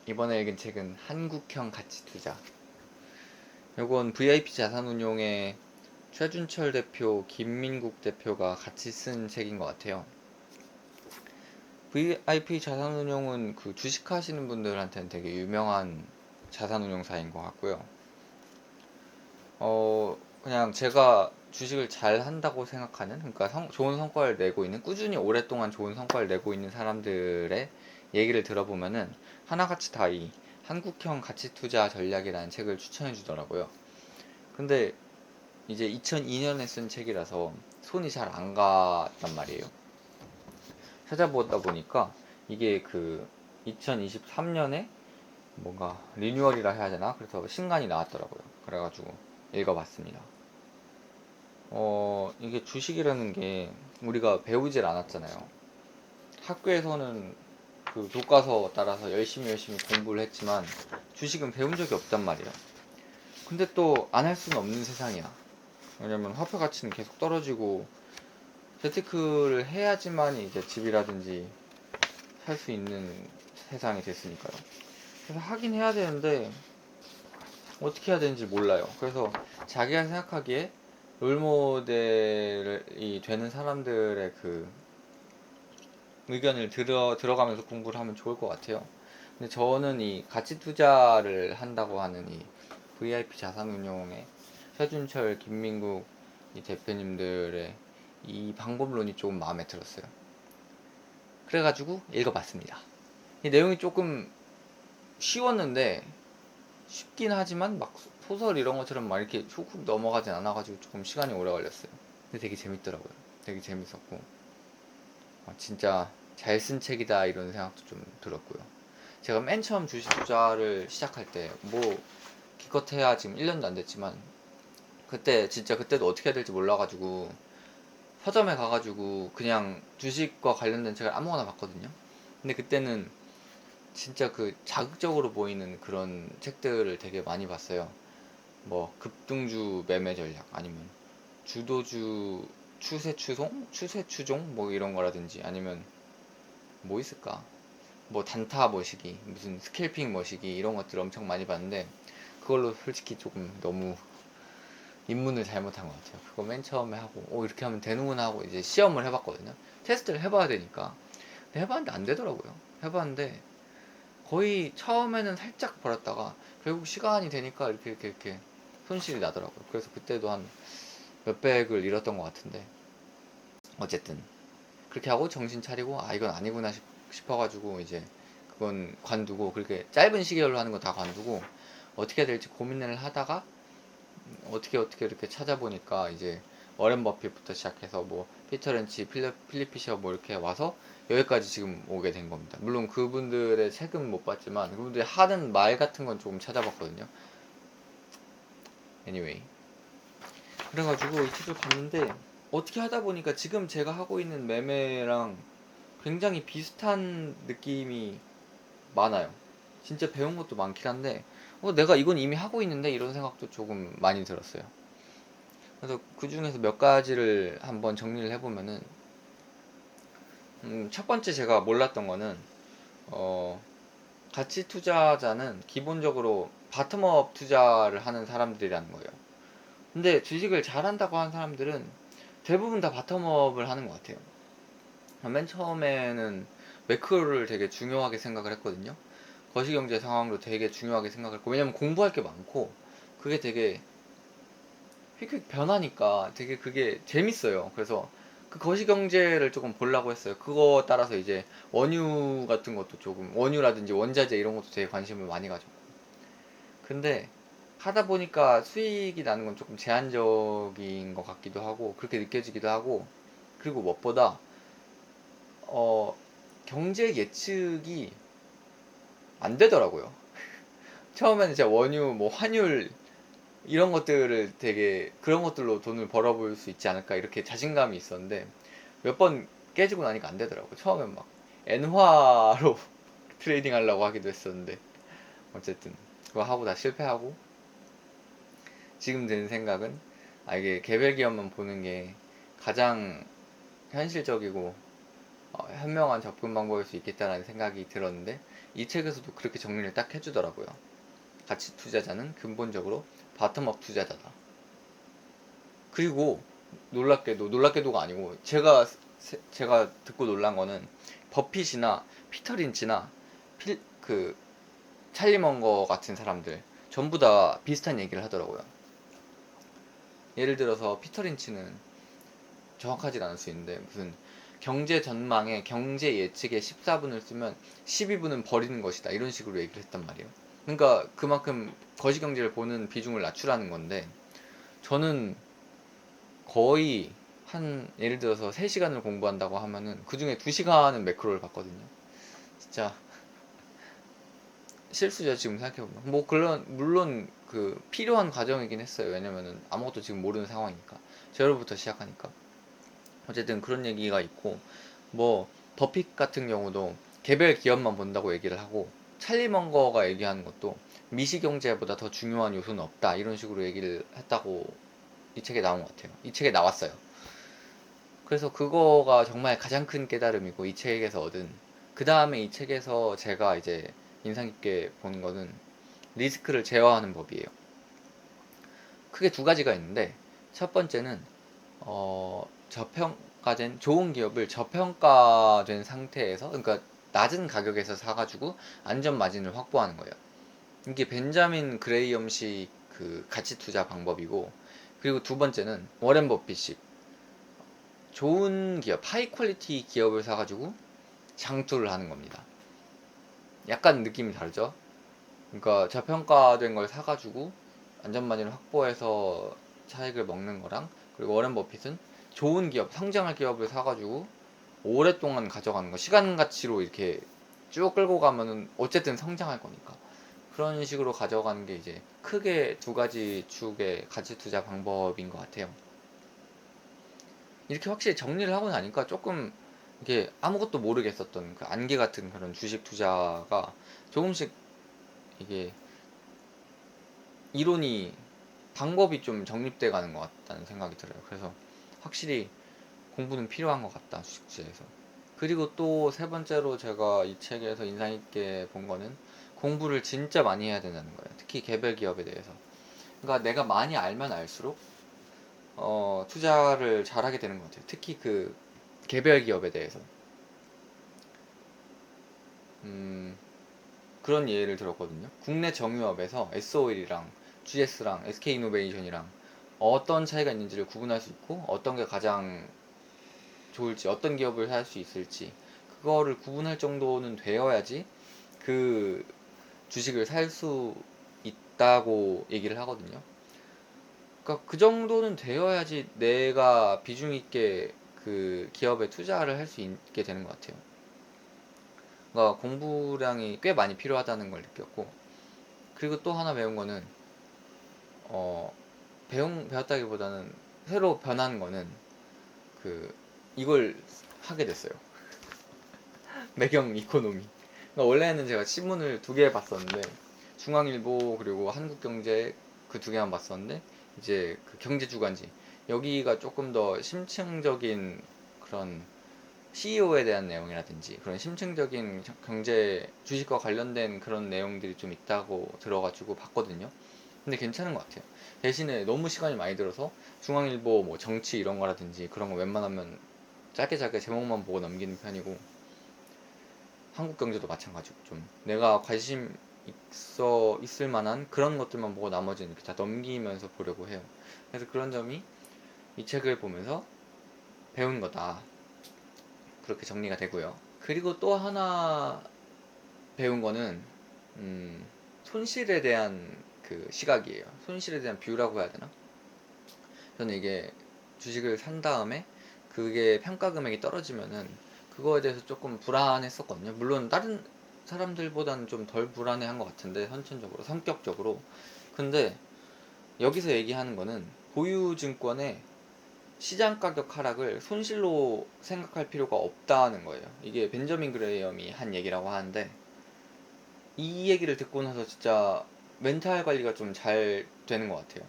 이번에 읽은 책은 한국형 가치투자. 요건 VIP 자산운용의 최준철 대표, 김민국 대표가 같이 쓴 책인 것 같아요. VIP 자산운용은 그 주식하시는 분들한테는 되게 유명한 자산운용사인 것 같고요. 그냥 제가 주식을 잘 한다고 생각하는, 그러니까 좋은 성과를 내고 있는, 꾸준히 오랫동안 좋은 성과를 내고 있는 사람들의 얘기를 들어보면은 하나같이 다 이 한국형 가치투자 전략이라는 책을 추천해 주더라고요. 근데 이제 2002년에 쓴 책이라서 손이 잘 안 갔단 말이에요. 찾아보다 보니까 이게 그 2023년에 뭔가 리뉴얼이라 해야 되나? 그래서 신간이 나왔더라고요. 그래가지고 읽어봤습니다. 이게 주식이라는 게 우리가 배우질 않았잖아요. 학교에서는 그 교과서 따라서 열심히 공부를 했지만 주식은 배운 적이 없단 말이야. 근데 또 안 할 수는 없는 세상이야. 왜냐면 화폐 가치는 계속 떨어지고 재테크를 해야지만 이제 집이라든지 살 수 있는 세상이 됐으니까요. 그래서 하긴 해야 되는데 어떻게 해야 되는지 몰라요. 그래서 자기가 생각하기에 롤모델이 되는 사람들의 그 의견을 들어가면서 공부를 하면 좋을 것 같아요. 근데 저는 이 가치 투자를 한다고 하는 이 VIP 자산운용의 최준철, 김민국 이 대표님들의 이 방법론이 조금 마음에 들었어요. 그래가지고 읽어봤습니다. 이 내용이 조금 쉬웠는데 쉽긴 하지만 막 소설 이런 것처럼 막 이렇게 훅훅 넘어가진 않아가지고 조금 시간이 오래 걸렸어요. 근데 되게 재밌더라고요. 되게 재밌었고 진짜 잘 쓴 책이다 이런 생각도 좀 들었고요. 제가 맨 처음 주식 투자를 시작할 때 뭐 기껏해야 지금 1년도 안 됐지만 그때 진짜 그때도 어떻게 해야 될지 몰라가지고 서점에 가가지고 그냥 주식과 관련된 책을 아무거나 봤거든요. 근데 그때는 진짜 그 자극적으로 보이는 그런 책들을 되게 많이 봤어요. 뭐 급등주 매매 전략 아니면 주도주 추세 추종 뭐 이런 거라든지 아니면 뭐 있을까? 뭐 단타 머시기 무슨 스캘핑 머시기 이런 것들 엄청 많이 봤는데 그걸로 솔직히 조금 너무 입문을 잘못한 것 같아요. 그거 맨 처음에 하고 이렇게 하면 되는구나 하고 이제 시험을 해봤거든요. 테스트를 해봐야 되니까. 근데 해봤는데 안 되더라고요. 해봤는데 거의 처음에는 살짝 벌었다가 결국 시간이 되니까 이렇게 손실이 나더라고요. 그래서 그때도 한 몇백을 잃었던 것 같은데 어쨌든 그렇게 하고 정신 차리고 이건 아니구나 싶어가지고 이제 그건 관두고 그렇게 짧은 시계열로 하는 거 다 관두고 어떻게 해야 될지 고민을 하다가 어떻게 이렇게 찾아보니까 이제 워렌 버핏부터 시작해서 뭐 피터 렌치, 필립 피셔 뭐 이렇게 와서 여기까지 지금 오게 된 겁니다. 물론 그분들의 책은 못 봤지만 그분들이 하는 말 같은 건 조금 찾아봤거든요. Anyway, 그래가지고 이 책을 봤는데 어떻게 하다 보니까 지금 제가 하고 있는 매매랑 굉장히 비슷한 느낌이 많아요. 진짜 배운 것도 많긴 한데 내가 이건 이미 하고 있는데 이런 생각도 조금 많이 들었어요. 그래서 그 중에서 몇 가지를 한번 정리를 해보면은 첫 번째 제가 몰랐던 거는 가치 투자자는 기본적으로 바텀업 투자를 하는 사람들이라는 거예요. 근데 주식을 잘한다고 하는 사람들은 대부분 다 바텀업을 하는 것 같아요. 맨 처음에는 매크로를 되게 중요하게 생각을 했거든요. 거시경제 상황도 되게 중요하게 생각을 했고 왜냐면 공부할 게 많고 그게 되게 휙휙 변하니까 되게 그게 재밌어요. 그래서 그 거시경제를 조금 보려고 했어요. 그거 따라서 이제 원유 같은 것도 조금 원유라든지 원자재 이런 것도 되게 관심을 많이 가졌고 근데 하다 보니까 수익이 나는 건 조금 제한적인 것 같기도 하고 그렇게 느껴지기도 하고 그리고 무엇보다 경제 예측이 안 되더라고요. 처음에는 제가 원유 뭐 환율 이런 것들을 되게 그런 것들로 돈을 벌어볼 수 있지 않을까 이렇게 자신감이 있었는데 몇 번 깨지고 나니까 안 되더라고요. 처음엔 막 엔화로 트레이딩 하려고 하기도 했었는데 어쨌든 그거 하고 다 실패하고 지금 드는 생각은 이게 개별 기업만 보는 게 가장 현실적이고 현명한 접근 방법일 수 있겠다라는 생각이 들었는데 이 책에서도 그렇게 정리를 딱 해주더라고요. 가치 투자자는 근본적으로 바텀업 투자자다. 그리고 놀랍게도가 아니고 제가 듣고 놀란 거는 버핏이나 피터 린치나 그 찰리 먼거 같은 사람들 전부 다 비슷한 얘기를 하더라고요. 예를 들어서 피터 린치는 정확하진 않을 수 있는데 무슨 경제 전망에 경제 예측에 14분을 쓰면 12분은 버리는 것이다 이런 식으로 얘기를 했단 말이에요. 그러니까 그만큼 거시경제를 보는 비중을 낮추라는 건데 저는 거의 한 예를 들어서 3시간을 공부한다고 하면은 그 중에 2시간은 매크로를 봤거든요. 진짜 실수죠 지금 생각해보면. 뭐 물론 그 필요한 과정이긴 했어요. 왜냐면은 아무것도 지금 모르는 상황이니까 제로부터 시작하니까. 어쨌든 그런 얘기가 있고 뭐 버핏 같은 경우도 개별 기업만 본다고 얘기를 하고 찰리 먼거가 얘기하는 것도 미시경제보다 더 중요한 요소는 없다 이런 식으로 얘기를 했다고 이 책에 나온 것 같아요. 이 책에 나왔어요. 그래서 그거가 정말 가장 큰 깨달음이고 이 책에서 얻은 그 다음에 이 책에서 제가 이제 인상 깊게 본 거는 리스크를 제어하는 법이에요. 크게 두 가지가 있는데 첫 번째는 저평가된 좋은 기업을 저평가된 상태에서 그러니까 낮은 가격에서 사가지고 안전 마진을 확보하는 거예요. 이게 벤자민 그레이엄식 그 가치 투자 방법이고 그리고 두 번째는 워렌 버핏식 좋은 기업 하이 퀄리티 기업을 사가지고 장투를 하는 겁니다. 약간 느낌이 다르죠? 그러니까 저평가된 걸 사가지고 안전마진을 확보해서 차익을 먹는 거랑 그리고 워렌 버핏은 좋은 기업, 성장할 기업을 사가지고 오랫동안 가져가는 거 시간 가치로 이렇게 쭉 끌고 가면은 어쨌든 성장할 거니까 그런 식으로 가져가는 게 이제 크게 두 가지 축의 가치 투자 방법인 것 같아요. 이렇게 확실히 정리를 하고 나니까 조금 이게 아무것도 모르겠었던 그 안개 같은 그런 주식 투자가 조금씩 이게 이론이 방법이 좀 정립돼 가는 것 같다는 생각이 들어요. 그래서 확실히 공부는 필요한 것 같다 주식시에서. 그리고 또 세 번째로 제가 이 책에서 인상 있게 본 거는 공부를 진짜 많이 해야 된다는 거예요. 특히 개별 기업에 대해서. 그러니까 내가 많이 알면 알수록 투자를 잘하게 되는 것 같아요. 특히 그 개별 기업에 대해서. 그런 예를 들었거든요. 국내 정유업에서 S오일이랑 GS랑 SK이노베이션이랑 어떤 차이가 있는지를 구분할 수 있고 어떤 게 가장 좋을지 어떤 기업을 살 수 있을지 그거를 구분할 정도는 되어야지 그 주식을 살 수 있다고 얘기를 하거든요. 그러니까 그 정도는 되어야지 내가 비중 있게 그 기업에 투자를 할 수 있게 되는 것 같아요. 그러니까 공부량이 꽤 많이 필요하다는 걸 느꼈고 그리고 또 하나 배운 거는 어 배웠다기보다는 새로 변한 거는 그 이걸 하게 됐어요. 매경 이코노미. 그러니까 원래는 제가 신문을 2개 봤었는데 중앙일보 그리고 한국경제 그 2개만 봤었는데 이제 그 경제주간지 여기가 조금 더 심층적인 그런 CEO에 대한 내용이라든지 그런 심층적인 경제 주식과 관련된 그런 내용들이 좀 있다고 들어가지고 봤거든요. 근데 괜찮은 것 같아요. 대신에 너무 시간이 많이 들어서 중앙일보 뭐 정치 이런 거라든지 그런 거 웬만하면 짧게 짧게 제목만 보고 넘기는 편이고 한국경제도 마찬가지고 좀 내가 관심 있을 만한 그런 것들만 보고 나머지는 이렇게 다 넘기면서 보려고 해요. 그래서 그런 점이 이 책을 보면서 배운 거다. 그렇게 정리가 되고요. 그리고 또 하나 배운 거는 손실에 대한 그 시각이에요. 손실에 대한 뷰라고 해야 되나? 저는 이게 주식을 산 다음에 그게 평가 금액이 떨어지면은 그거에 대해서 조금 불안했었거든요. 물론 다른 사람들보다는 좀 덜 불안해한 것 같은데 선천적으로 성격적으로. 근데 여기서 얘기하는 거는 보유증권의 시장 가격 하락을 손실로 생각할 필요가 없다는 거예요. 이게 벤저민 그레이엄이 한 얘기라고 하는데 이 얘기를 듣고 나서 진짜 멘탈 관리가 좀 잘 되는 것 같아요.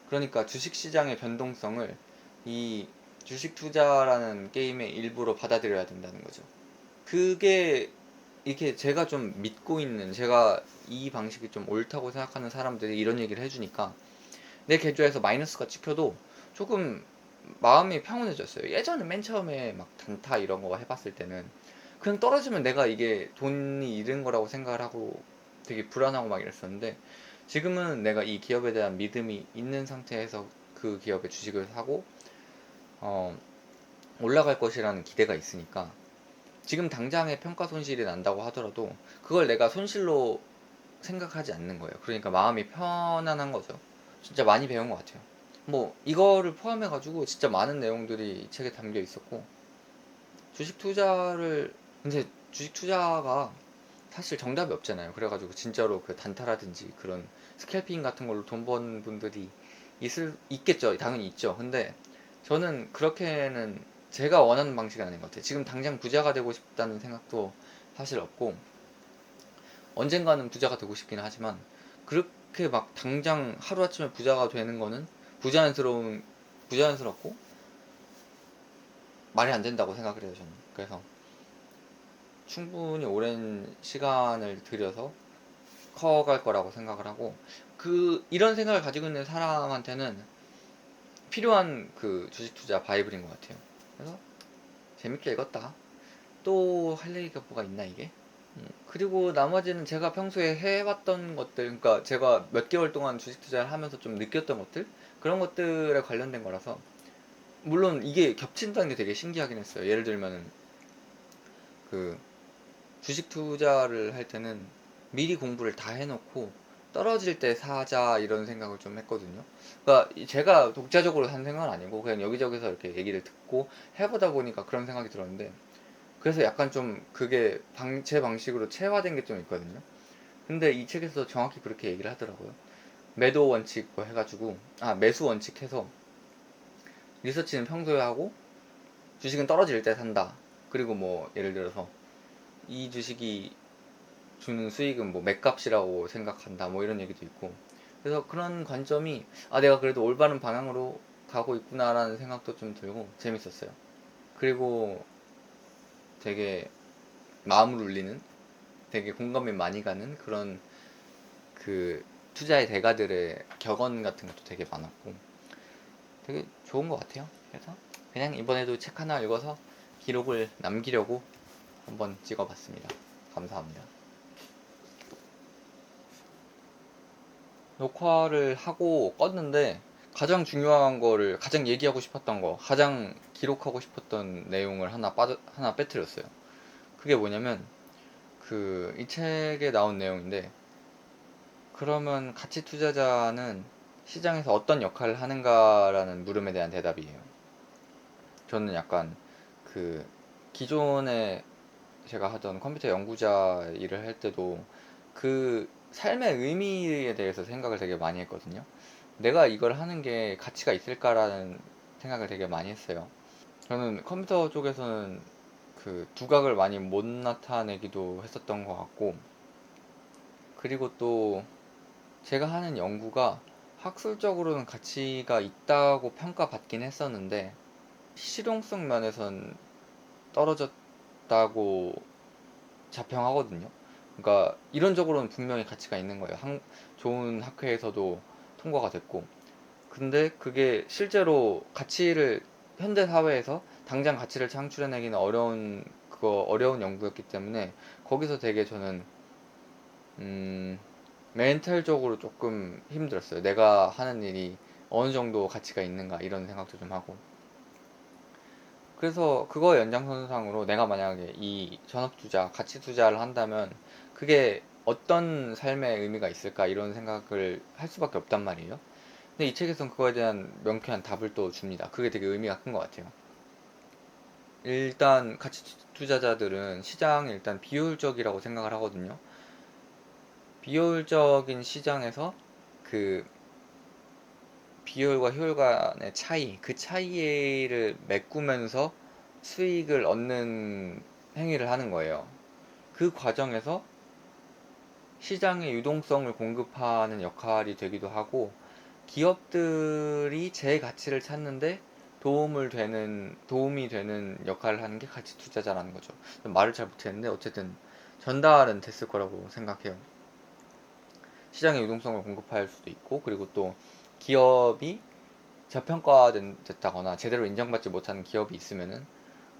그러니까 주식시장의 변동성을 이 주식 투자라는 게임의 일부로 받아들여야 된다는 거죠. 그게 이렇게 제가 좀 믿고 있는, 제가 이 방식이 좀 옳다고 생각하는 사람들이 이런 얘기를 해주니까 내 계좌에서 마이너스가 찍혀도 조금 마음이 평온해졌어요. 예전에 맨 처음에 막 단타 이런 거 해봤을 때는 그냥 떨어지면 내가 이게 돈이 잃은 거라고 생각을 하고 되게 불안하고 막 이랬었는데, 지금은 내가 이 기업에 대한 믿음이 있는 상태에서 그 기업의 주식을 사고 어, 올라갈 것이라는 기대가 있으니까 지금 당장의 평가 손실이 난다고 하더라도 그걸 내가 손실로 생각하지 않는 거예요. 그러니까 마음이 편안한 거죠. 진짜 많이 배운 것 같아요. 뭐 이거를 포함해가지고 진짜 많은 내용들이 이 책에 담겨 있었고, 주식 투자를, 근데 주식 투자가 사실 정답이 없잖아요. 그래가지고 진짜로 그 단타라든지 그런 스캘핑 같은 걸로 돈 번 분들이 있겠죠. 당연히 있죠. 근데 저는 그렇게는 제가 원하는 방식은 아닌 것 같아요. 지금 당장 부자가 되고 싶다는 생각도 사실 없고, 언젠가는 부자가 되고 싶긴 하지만 그렇게 막 당장 하루아침에 부자가 되는 거는 부자연스럽고 말이 안 된다고 생각을 해요, 저는. 그래서 충분히 오랜 시간을 들여서 커갈 거라고 생각을 하고, 이런 생각을 가지고 있는 사람한테는 필요한 그 주식 투자 바이블인 것 같아요. 그래서 재밌게 읽었다. 또 할 얘기가 뭐가 있나 이게? 그리고 나머지는 제가 평소에 해왔던 것들, 그러니까 제가 몇 개월 동안 주식 투자를 하면서 좀 느꼈던 것들, 그런 것들에 관련된 거라서, 물론 이게 겹친다는 게 되게 신기하긴 했어요. 예를 들면은 그 주식 투자를 할 때는 미리 공부를 다 해놓고 떨어질 때 사자 이런 생각을 좀 했거든요. 그러니까 제가 독자적으로 한 생각은 아니고 그냥 여기저기서 이렇게 얘기를 듣고 해보다 보니까 그런 생각이 들었는데, 그래서 약간 좀 그게 제 방식으로 체화된 게 좀 있거든요. 근데 이 책에서 정확히 그렇게 얘기를 하더라고요. 매도 원칙 뭐 해가지고, 매수 원칙 해서 리서치는 평소에 하고 주식은 떨어질 때 산다. 그리고 뭐 예를 들어서 이 주식이 주는 수익은 뭐 맥값이라고 생각한다. 뭐 이런 얘기도 있고. 그래서 그런 관점이, 내가 그래도 올바른 방향으로 가고 있구나라는 생각도 좀 들고 재밌었어요. 그리고 되게 마음을 울리는, 되게 공감이 많이 가는 그런 그 투자의 대가들의 격언 같은 것도 되게 많았고 되게 좋은 것 같아요. 그래서 그냥 이번에도 책 하나 읽어서 기록을 남기려고 한번 찍어봤습니다. 감사합니다. 녹화를 하고 껐는데 가장 중요한 거를, 가장 얘기하고 싶었던 거, 가장 기록하고 싶었던 내용을 하나 빼뜨렸어요. 그게 뭐냐면 이 책에 나온 내용인데, 그러면 가치 투자자는 시장에서 어떤 역할을 하는가라는 물음에 대한 대답이에요. 저는 약간 그 기존에 제가 하던 컴퓨터 연구자 일을 할 때도 그 삶의 의미에 대해서 생각을 되게 많이 했거든요. 내가 이걸 하는 게 가치가 있을까라는 생각을 되게 많이 했어요. 저는 컴퓨터 쪽에서는 그 두각을 많이 못 나타내기도 했었던 것 같고, 그리고 또 제가 하는 연구가 학술적으로는 가치가 있다고 평가받긴 했었는데 실용성 면에선 떨어졌다고 자평하거든요. 그러니까 이론적으로는 분명히 가치가 있는 거예요. 좋은 학회에서도 통과가 됐고, 근데 그게 실제로 현대 사회에서 당장 가치를 창출해내기는 어려운 연구였기 때문에 거기서 되게 저는 음, 멘탈적으로 조금 힘들었어요. 내가 하는 일이 어느 정도 가치가 있는가 이런 생각도 좀 하고. 그래서 그거 연장선상으로 내가 만약에 이 전업투자, 가치투자를 한다면 그게 어떤 삶의 의미가 있을까 이런 생각을 할 수밖에 없단 말이에요. 근데 이 책에서는 그거에 대한 명쾌한 답을 또 줍니다. 그게 되게 의미가 큰 것 같아요. 일단 가치투자자들은 시장이 일단 비효율적이라고 생각을 하거든요. 비효율적인 시장에서 그 비효율과 효율 간의 차이, 그 차이를 메꾸면서 수익을 얻는 행위를 하는 거예요. 그 과정에서 시장의 유동성을 공급하는 역할이 되기도 하고, 기업들이 제 가치를 찾는데 도움이 되는 역할을 하는 게 가치 투자자라는 거죠. 말을 잘 못했는데 어쨌든 전달은 됐을 거라고 생각해요. 시장의 유동성을 공급할 수도 있고, 그리고 또 기업이 저평가됐다거나 제대로 인정받지 못하는 기업이 있으면은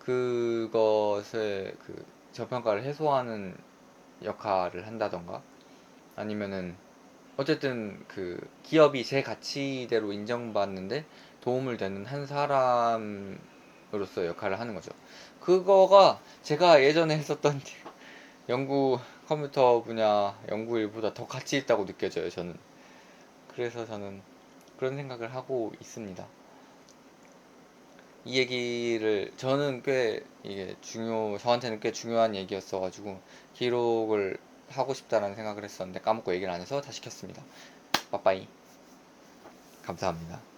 그것을 그 저평가를 해소하는 역할을 한다던가, 아니면은 어쨌든 그 기업이 제 가치대로 인정받는데 도움을 되는 한 사람으로서 역할을 하는 거죠. 그거가 제가 예전에 했었던 연구, 컴퓨터 분야 연구 일보다 더 가치 있다고 느껴져요, 저는. 그래서 저는 그런 생각을 하고 있습니다. 이 얘기를 저는 꽤 이게 저한테는 꽤 중요한 얘기였어가지고 기록을 하고 싶다라는 생각을 했었는데 까먹고 얘기를 안 해서 다시 켰습니다. 빠빠이. 감사합니다.